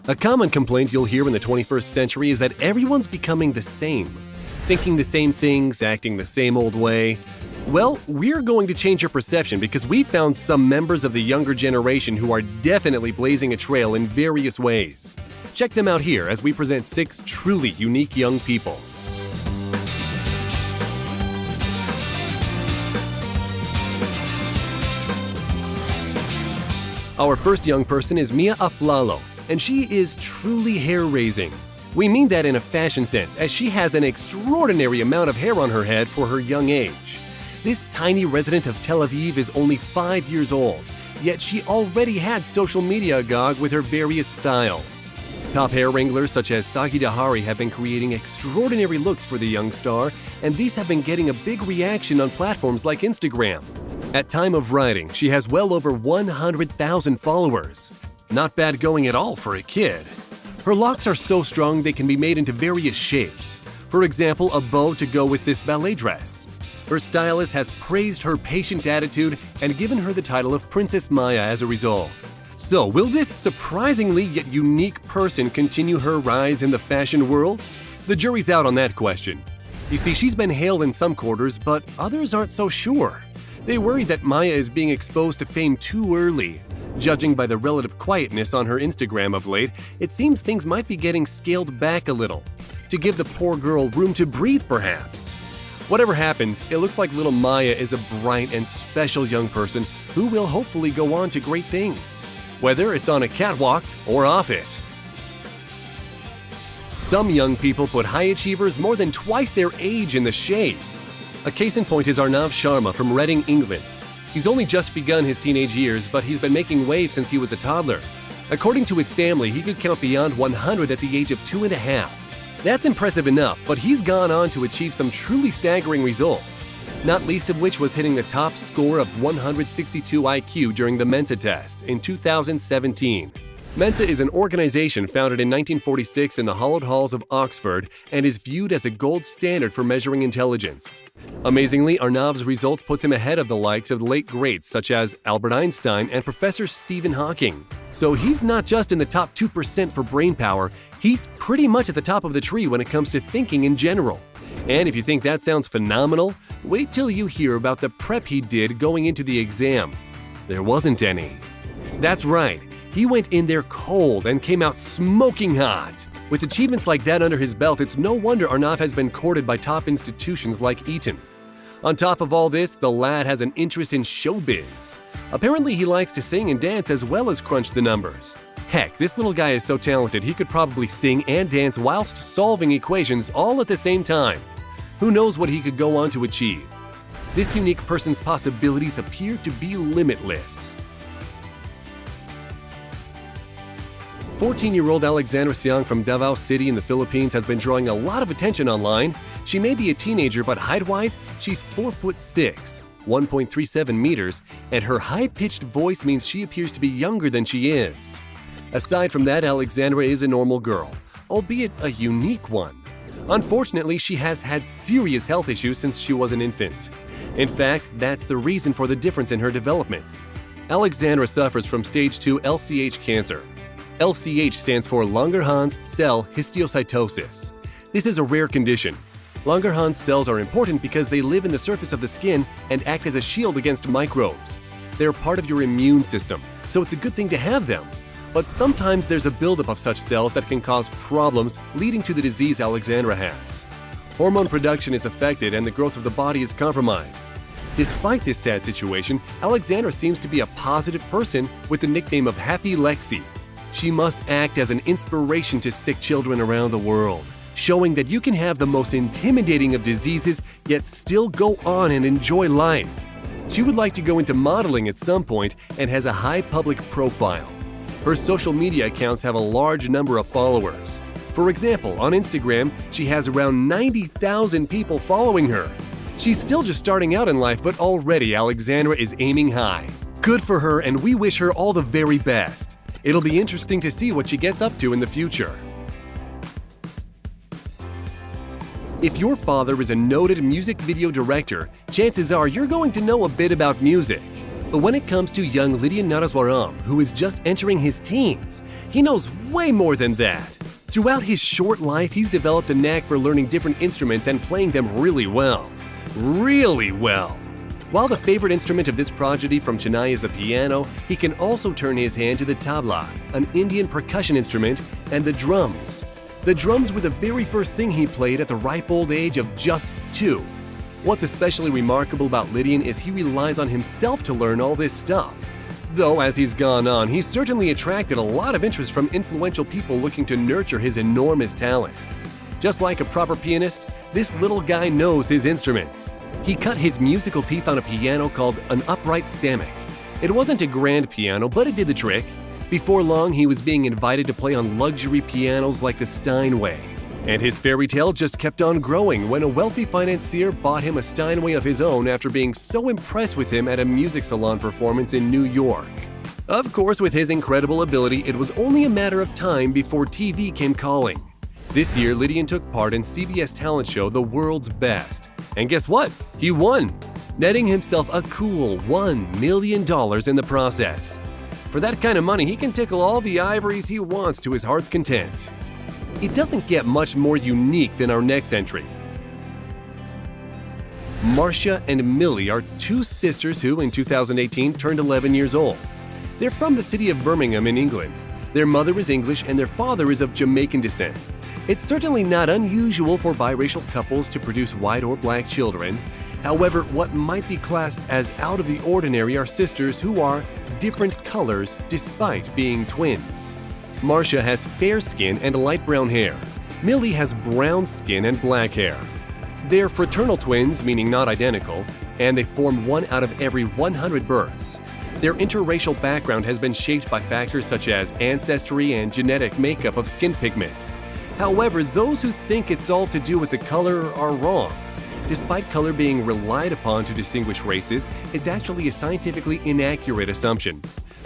A common complaint you'll hear in the 21st century is that everyone's becoming the same. Thinking the same things, acting the same old way. Well, we're going to change your perception because we found some members of the younger generation who are definitely blazing a trail in various ways. Check them out here as we present 6 truly unique young people. Our first young person is Mia Aflalo, and she is truly hair-raising. We mean that in a fashion sense, as she has an extraordinary amount of hair on her head for her young age. This tiny resident of Tel Aviv is only 5 years old, yet she already had social media agog with her various styles. Top hair wranglers such as Sagi Dahari have been creating extraordinary looks for the young star, and these have been getting a big reaction on platforms like Instagram. At time of writing, she has well over 100,000 followers. Not bad going at all for a kid. Her locks are so strong they can be made into various shapes. For example, a bow to go with this ballet dress. Her stylist has praised her patient attitude and given her the title of Princess Maya as a result. So, will this surprisingly yet unique person continue her rise in the fashion world? The jury's out on that question. You see, she's been hailed in some quarters, but others aren't so sure. They worry that Maya is being exposed to fame too early. Judging by the relative quietness on her Instagram of late, it seems things might be getting scaled back a little. To give the poor girl room to breathe, perhaps. Whatever happens, it looks like little Maya is a bright and special young person who will hopefully go on to great things, whether it's on a catwalk or off it. Some young people put high achievers more than twice their age in the shade. A case in point is Arnav Sharma from Reading, England. He's only just begun his teenage years, but he's been making waves since he was a toddler. According to his family, he could count beyond 100 at the age of 2.5. That's impressive enough, but he's gone on to achieve some truly staggering results, not least of which was hitting the top score of 162 IQ during the Mensa test in 2017. Mensa is an organization founded in 1946 in the hallowed halls of Oxford and is viewed as a gold standard for measuring intelligence. Amazingly, Arnav's results puts him ahead of the likes of late greats such as Albert Einstein and Professor Stephen Hawking. So he's not just in the top 2% for brain power, he's pretty much at the top of the tree when it comes to thinking in general. And if you think that sounds phenomenal, wait till you hear about the prep he did going into the exam. There wasn't any. That's right. He went in there cold and came out smoking hot. With achievements like that under his belt, it's no wonder Arnav has been courted by top institutions like Eton. On top of all this, the lad has an interest in showbiz. Apparently he likes to sing and dance as well as crunch the numbers. Heck, this little guy is so talented he could probably sing and dance whilst solving equations all at the same time. Who knows what he could go on to achieve? This unique person's possibilities appear to be limitless. 14-year-old Alexandra Siang from Davao City in the Philippines has been drawing a lot of attention online. She may be a teenager, but height-wise, she's 4'6", 1.37 meters, and her high-pitched voice means she appears to be younger than she is. Aside from that, Alexandra is a normal girl, albeit a unique one. Unfortunately, she has had serious health issues since she was an infant. In fact, that's the reason for the difference in her development. Alexandra suffers from stage 2 LCH cancer. LCH stands for Langerhans cell histiocytosis. This is a rare condition. Langerhans cells are important because they live in the surface of the skin and act as a shield against microbes. They're part of your immune system, so it's a good thing to have them. But sometimes there's a buildup of such cells that can cause problems, leading to the disease Alexandra has. Hormone production is affected and the growth of the body is compromised. Despite this sad situation, Alexandra seems to be a positive person with the nickname of Happy Lexi. She must act as an inspiration to sick children around the world, showing that you can have the most intimidating of diseases yet still go on and enjoy life. She would like to go into modeling at some point and has a high public profile. Her social media accounts have a large number of followers. For example, on Instagram, she has around 90,000 people following her. She's still just starting out in life, but already Alexandra is aiming high. Good for her, and we wish her all the very best. It'll be interesting to see what she gets up to in the future. If your father is a noted music video director, chances are you're going to know a bit about music. But when it comes to young Lydian Naraswaram, who is just entering his teens, he knows way more than that. Throughout his short life, he's developed a knack for learning different instruments and playing them really well. Really well. While the favorite instrument of this prodigy from Chennai is the piano, he can also turn his hand to the tabla, an Indian percussion instrument, and the drums. The drums were the very first thing he played at the ripe old age of just 2. What's especially remarkable about Lydian is he relies on himself to learn all this stuff. Though, as he's gone on, he's certainly attracted a lot of interest from influential people looking to nurture his enormous talent. Just like a proper pianist, this little guy knows his instruments. He cut his musical teeth on a piano called an upright Samick. It wasn't a grand piano, but it did the trick. Before long, he was being invited to play on luxury pianos like the Steinway. And his fairy tale just kept on growing when a wealthy financier bought him a Steinway of his own after being so impressed with him at a music salon performance in New York. Of course, with his incredible ability, it was only a matter of time before TV came calling. This year, Lydian took part in CBS talent show The World's Best. And guess what? He won, netting himself a cool $1 million in the process. For that kind of money, he can tickle all the ivories he wants to his heart's content. It doesn't get much more unique than our next entry. Marcia and Millie are 2 sisters who, in 2018, turned 11 years old. They're from the city of Birmingham in England. Their mother is English and their father is of Jamaican descent. It's certainly not unusual for biracial couples to produce white or black children. However, what might be classed as out of the ordinary are sisters who are different colors despite being twins. Marcia has fair skin and light brown hair. Millie has brown skin and black hair. They're fraternal twins, meaning not identical, and they form 1 out of every 100 births. Their interracial background has been shaped by factors such as ancestry and genetic makeup of skin pigment. However, those who think it's all to do with the color are wrong. Despite color being relied upon to distinguish races, it's actually a scientifically inaccurate assumption.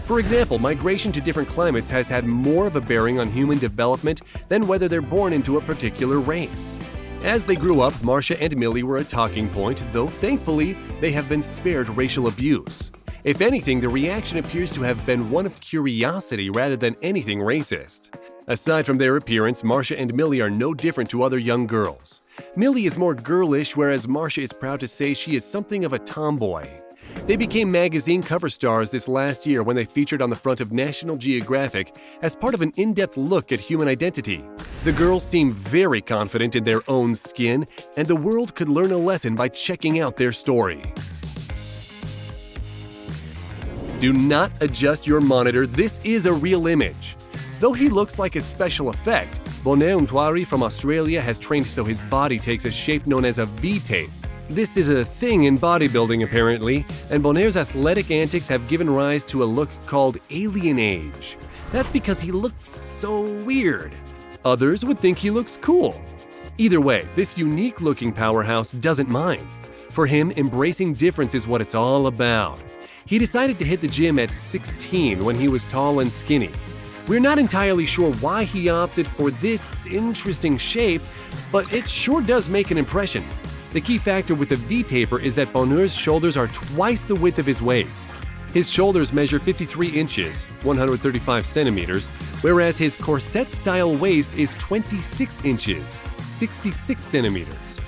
For example, migration to different climates has had more of a bearing on human development than whether they're born into a particular race. As they grew up, Marcia and Millie were a talking point, though thankfully, they have been spared racial abuse. If anything, the reaction appears to have been one of curiosity rather than anything racist. Aside from their appearance, Marcia and Millie are no different to other young girls. Millie is more girlish, whereas Marcia is proud to say she is something of a tomboy. They became magazine cover stars this last year when they featured on the front of National Geographic as part of an in-depth look at human identity. The girls seem very confident in their own skin, and the world could learn a lesson by checking out their story. Do not adjust your monitor, this is a real image. Though he looks like a special effect, Bonaire Umtwari from Australia has trained so his body takes a shape known as a V-tape. This is a thing in bodybuilding apparently, and Bonaire's athletic antics have given rise to a look called alien age. That's because he looks so weird. Others would think he looks cool. Either way, this unique-looking powerhouse doesn't mind. For him, embracing difference is what it's all about. He decided to hit the gym at 16 when he was tall and skinny. We're not entirely sure why he opted for this interesting shape, but it sure does make an impression. The key factor with the V-taper is that Bonaire's shoulders are twice the width of his waist. His shoulders measure 53 inches, 135 centimeters, whereas his corset-style waist is 26 inches, 66 centimeters.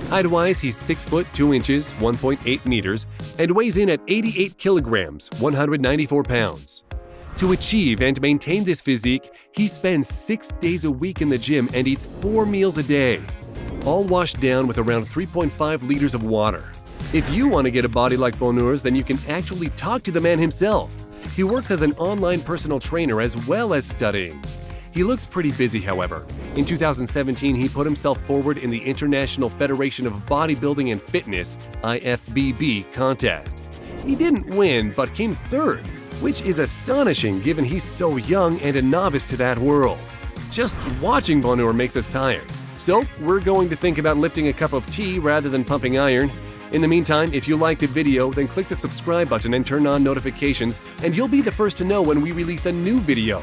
Height-wise, he's 6 foot 2 inches, 1.8 meters, and weighs in at 88 kilograms, 194 pounds. To achieve and maintain this physique, he spends 6 days a week in the gym and eats 4 meals a day, all washed down with around 3.5 liters of water. If you want to get a body like Bonaire's, then you can actually talk to the man himself. He works as an online personal trainer as well as studying. He looks pretty busy, however. In 2017, he put himself forward in the International Federation of Bodybuilding and Fitness (IFBB) contest. He didn't win, but came third, which is astonishing given he's so young and a novice to that world. Just watching Bonaire makes us tired. So, we're going to think about lifting a cup of tea rather than pumping iron. In the meantime, if you liked the video, then click the subscribe button and turn on notifications, and you'll be the first to know when we release a new video.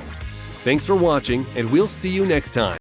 Thanks for watching, and we'll see you next time.